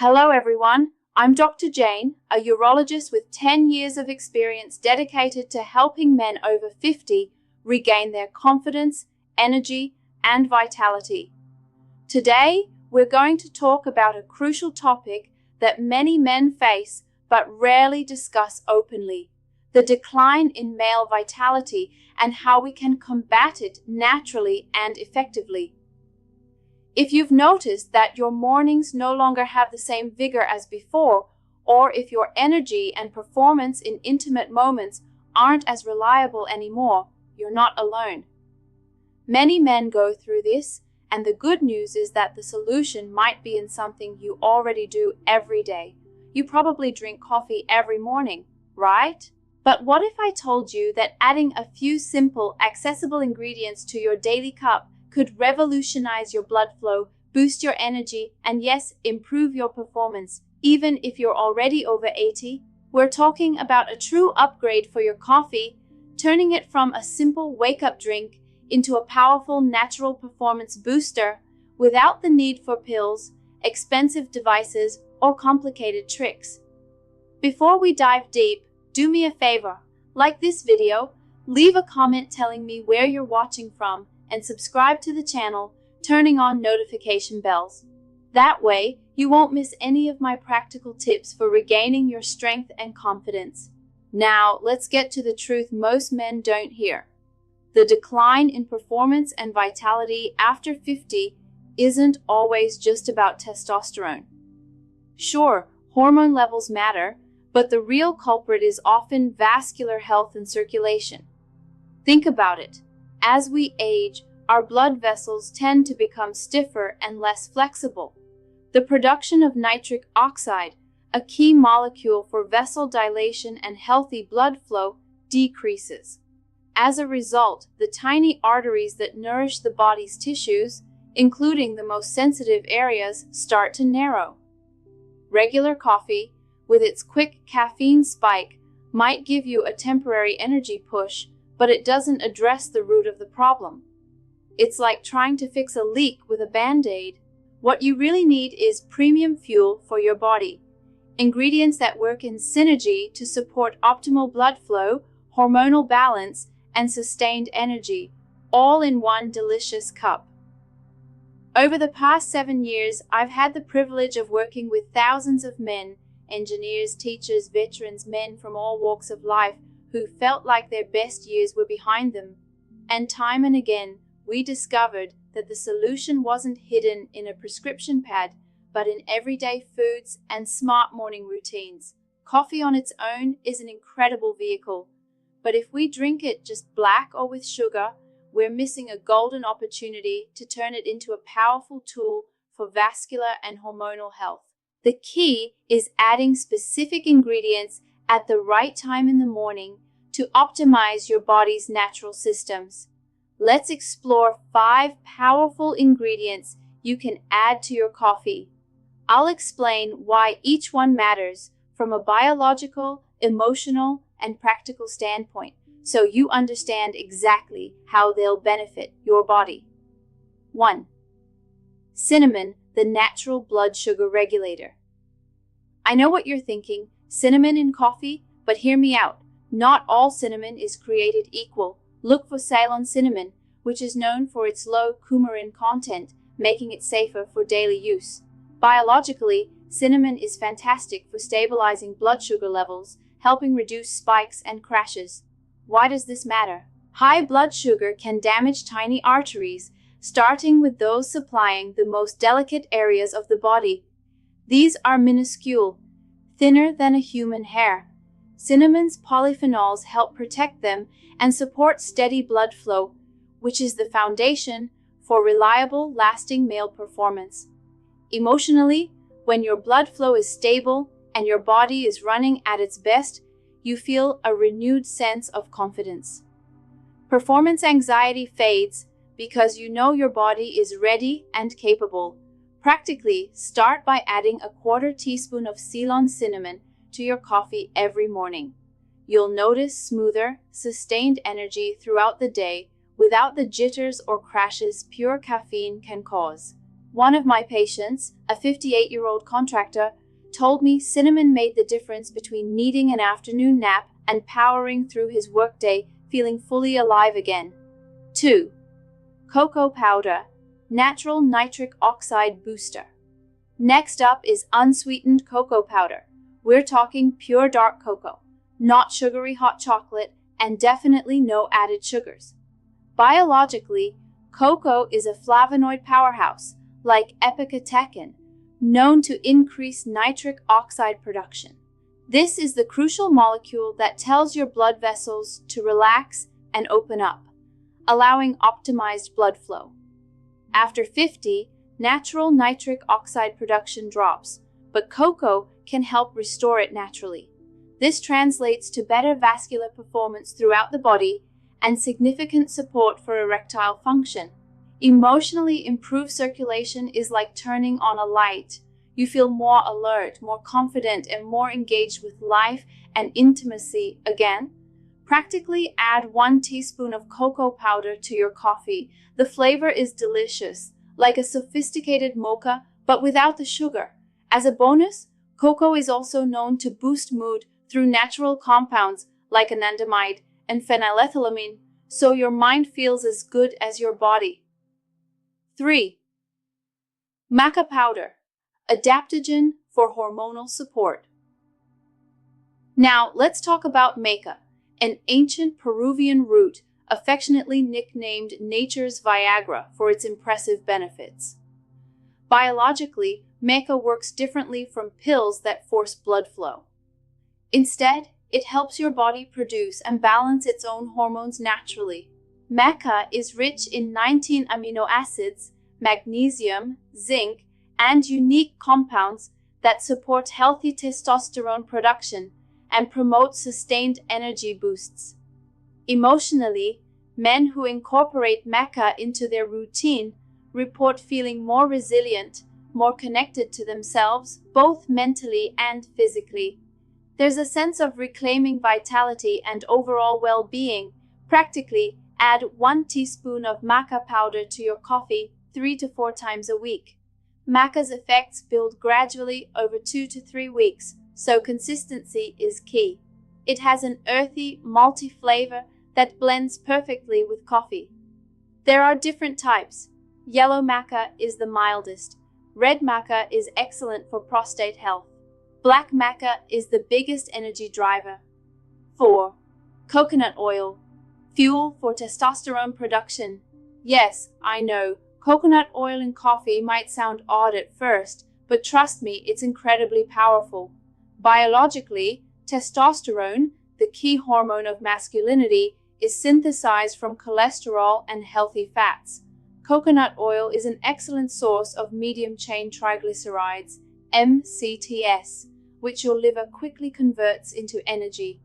Hello everyone, I'm Dr. Jane, a urologist with 10 years of experience dedicated to helping men over 50 regain their confidence, energy, and vitality. Today, we're going to talk about a crucial topic that many men face but rarely discuss openly: the decline in male vitality and how we can combat it naturally and effectively. If you've noticed that your mornings no longer have the same vigor as before, or if your energy and performance in intimate moments aren't as reliable anymore, you're not alone. Many men go through this, and the good news is that the solution might be in something you already do every day. You probably drink coffee every morning, right? But what if I told you that adding a few simple, accessible ingredients to your daily cup could revolutionize your blood flow, boost your energy, and yes, improve your performance, even if you're already over 80? We're talking about a true upgrade for your coffee, turning it from a simple wake-up drink into a powerful natural performance booster without the need for pills, expensive devices, or complicated tricks. Before we dive deep, do me a favor, like this video, leave a comment telling me where you're watching from, and subscribe to the channel, turning on notification bells. That way, you won't miss any of my practical tips for regaining your strength and confidence. Now, let's get to the truth most men don't hear. The decline in performance and vitality after 50 isn't always just about testosterone. Sure, hormone levels matter, but the real culprit is often vascular health and circulation. Think about it. As we age, our blood vessels tend to become stiffer and less flexible. The production of nitric oxide, a key molecule for vessel dilation and healthy blood flow, decreases. As a result, the tiny arteries that nourish the body's tissues, including the most sensitive areas, start to narrow. Regular coffee, with its quick caffeine spike, might give you a temporary energy push, but it doesn't address the root of the problem. It's like trying to fix a leak with a Band-Aid. What you really need is premium fuel for your body. Ingredients that work in synergy to support optimal blood flow, hormonal balance, and sustained energy, all in one delicious cup. Over the past 7 years, I've had the privilege of working with thousands of men, engineers, teachers, veterans, men from all walks of life, who felt like their best years were behind them. And time and again, we discovered that the solution wasn't hidden in a prescription pad, but in everyday foods and smart morning routines. Coffee on its own is an incredible vehicle, but if we drink it just black or with sugar, we're missing a golden opportunity to turn it into a powerful tool for vascular and hormonal health. The key is adding specific ingredients at the right time in the morning to optimize your body's natural systems. Let's explore 5 powerful ingredients you can add to your coffee. I'll explain why each one matters from a biological, emotional, and practical standpoint, so you understand exactly how they'll benefit your body. 1. Cinnamon, the natural blood sugar regulator. I know what you're thinking, cinnamon in coffee, but hear me out. Not all cinnamon is created equal. Look for Ceylon cinnamon, which is known for its low coumarin content, making it safer for daily use. Biologically, cinnamon is fantastic for stabilizing blood sugar levels, helping reduce spikes and crashes. Why does this matter? High blood sugar can damage tiny arteries, starting with those supplying the most delicate areas of the body. These are minuscule, thinner than a human hair. Cinnamon's polyphenols help protect them and support steady blood flow, which is the foundation for reliable, lasting male performance. Emotionally, when your blood flow is stable and your body is running at its best, you feel a renewed sense of confidence. Performance anxiety fades because you know your body is ready and capable. Practically, start by adding a 1/4 teaspoon of Ceylon cinnamon to your coffee every morning. You'll notice smoother, sustained energy throughout the day without the jitters or crashes pure caffeine can cause. One of my patients, a 58-year-old contractor, told me cinnamon made the difference between needing an afternoon nap and powering through his workday feeling fully alive again. 2. Cocoa powder, natural nitric oxide booster. Next up is unsweetened cocoa powder. We're talking pure dark cocoa, not sugary hot chocolate, and definitely no added sugars. Biologically, cocoa is a flavonoid powerhouse, like epicatechin, known to increase nitric oxide production. This is the crucial molecule that tells your blood vessels to relax and open up, allowing optimized blood flow. After 50, natural nitric oxide production drops, but cocoa can help restore it naturally. This translates to better vascular performance throughout the body and significant support for erectile function. Emotionally improved circulation is like turning on a light. You feel more alert, more confident, and more engaged with life and intimacy again. Practically add 1 teaspoon of cocoa powder to your coffee. The flavor is delicious, like a sophisticated mocha, but without the sugar. As a bonus, cocoa is also known to boost mood through natural compounds like anandamide and phenylethylamine, so your mind feels as good as your body. 3. Maca powder, adaptogen for hormonal support. Now, let's talk about maca, an ancient Peruvian root affectionately nicknamed nature's Viagra for its impressive benefits. Biologically, maca works differently from pills that force blood flow. Instead, it helps your body produce and balance its own hormones naturally. Maca is rich in 19 amino acids, magnesium, zinc, and unique compounds that support healthy testosterone production and promote sustained energy boosts. Emotionally, men who incorporate maca into their routine report feeling more resilient, more connected to themselves, both mentally and physically. There's a sense of reclaiming vitality and overall well-being. Practically, add 1 teaspoon of maca powder to your coffee 3 to 4 times a week. Maca's effects build gradually over 2 to 3 weeks, so consistency is key. It has an earthy, malty flavor that blends perfectly with coffee. There are different types. Yellow maca is the mildest. Red maca is excellent for prostate health. Black maca is the biggest energy driver. 4. Coconut oil, fuel for testosterone production. Yes, I know, coconut oil in coffee might sound odd at first, but trust me, it's incredibly powerful. Biologically, testosterone, the key hormone of masculinity, is synthesized from cholesterol and healthy fats. Coconut oil is an excellent source of medium-chain triglycerides, MCTs, which your liver quickly converts into energy.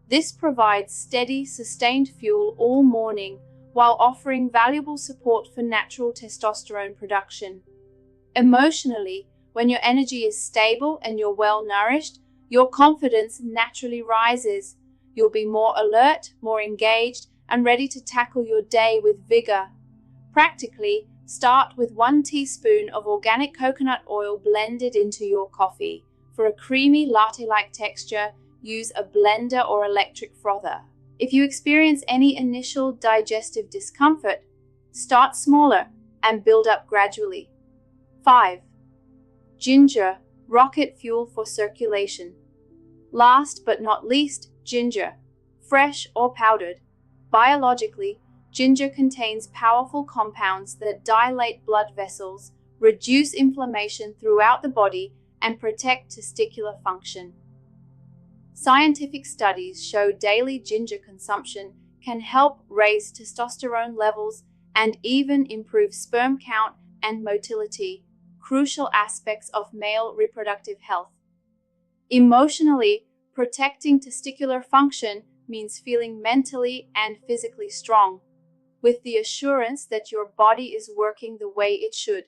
This provides steady, sustained fuel all morning while offering valuable support for natural testosterone production. Emotionally, when your energy is stable and you're well nourished, your confidence naturally rises. You'll be more alert, more engaged, and ready to tackle your day with vigor. Practically, start with 1 teaspoon of organic coconut oil blended into your coffee. For a creamy latte-like texture, use a blender or electric frother. If you experience any initial digestive discomfort, start smaller and build up gradually. 5. Ginger, rocket fuel for circulation. Last but not least, ginger, fresh or powdered. Biologically, ginger contains powerful compounds that dilate blood vessels, reduce inflammation throughout the body, and protect testicular function. Scientific studies show daily ginger consumption can help raise testosterone levels and even improve sperm count and motility, crucial aspects of male reproductive health. Emotionally, protecting testicular function means feeling mentally and physically strong, with the assurance that your body is working the way it should.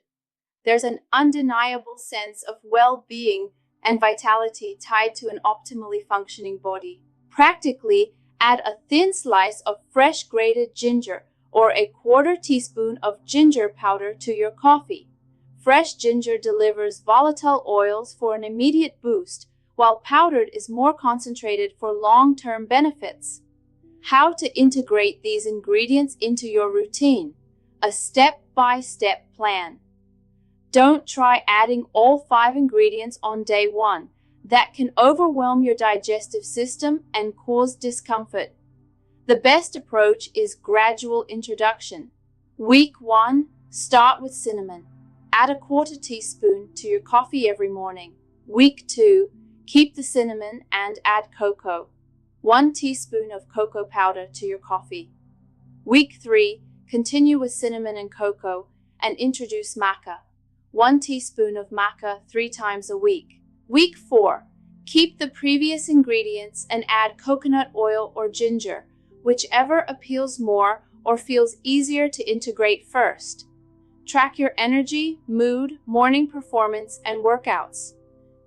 There's an undeniable sense of well-being and vitality tied to an optimally functioning body. Practically, add a thin slice of fresh grated ginger or a 1/4 teaspoon of ginger powder to your coffee. Fresh ginger delivers volatile oils for an immediate boost, while powdered is more concentrated for long-term benefits. How to integrate these ingredients into your routine. A step-by-step plan. Don't try adding all 5 ingredients on day 1. That can overwhelm your digestive system and cause discomfort. The best approach is gradual introduction. Week 1, start with cinnamon. Add a 1/4 teaspoon to your coffee every morning. Week 2, keep the cinnamon and add cocoa. 1 teaspoon of cocoa powder to your coffee. Week 3, continue with cinnamon and cocoa and introduce maca. 1 teaspoon of maca 3 times a week. Week 4, keep the previous ingredients and add coconut oil or ginger, whichever appeals more or feels easier to integrate first. Track your energy, mood, morning performance, and workouts.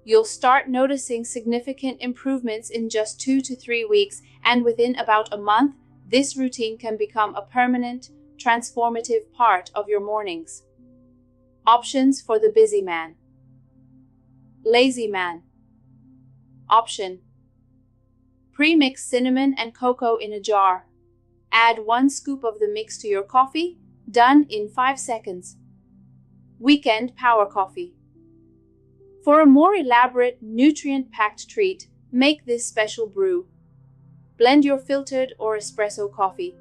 You'll start noticing significant improvements in just 2 to 3 weeks, and within about a month, this routine can become a permanent, transformative part of your mornings. Options for the busy man. Lazy man. Option: pre-mix cinnamon and cocoa in a jar. Add 1 scoop of the mix to your coffee, done in 5 seconds. Weekend power coffee. For a more elaborate, nutrient-packed treat, make this special brew. Blend your filtered or espresso coffee.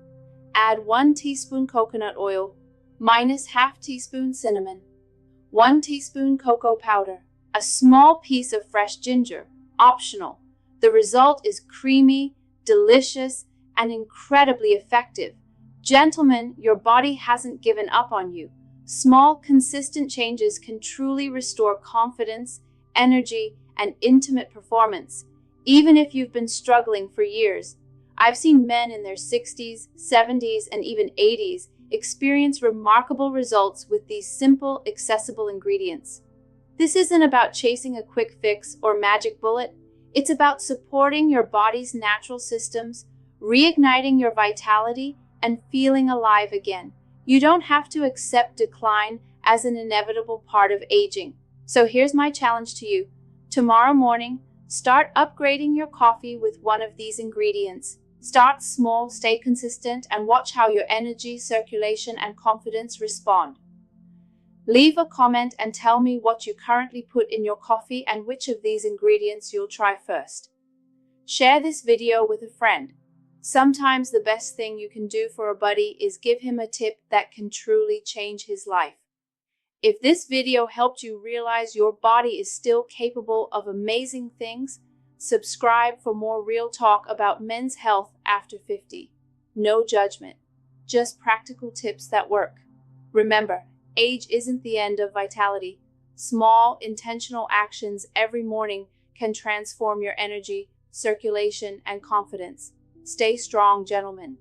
Add 1 teaspoon coconut oil, minus ½ teaspoon cinnamon, 1 teaspoon cocoa powder, a small piece of fresh ginger, optional. The result is creamy, delicious, and incredibly effective. Gentlemen, your body hasn't given up on you. Small, consistent changes can truly restore confidence, energy, and intimate performance, even if you've been struggling for years. I've seen men in their 60s, 70s, and even 80s experience remarkable results with these simple, accessible ingredients. This isn't about chasing a quick fix or magic bullet. It's about supporting your body's natural systems, reigniting your vitality, and feeling alive again. You don't have to accept decline as an inevitable part of aging. So here's my challenge to you. Tomorrow morning, start upgrading your coffee with one of these ingredients. Start small, stay consistent, and watch how your energy, circulation, and confidence respond. Leave a comment and tell me what you currently put in your coffee and which of these ingredients you'll try first. Share this video with a friend. Sometimes the best thing you can do for a buddy is give him a tip that can truly change his life. If this video helped you realize your body is still capable of amazing things, subscribe for more real talk about men's health after 50. No judgment, just practical tips that work. Remember, age isn't the end of vitality. Small, intentional actions every morning can transform your energy, circulation, and confidence. Stay strong, gentlemen.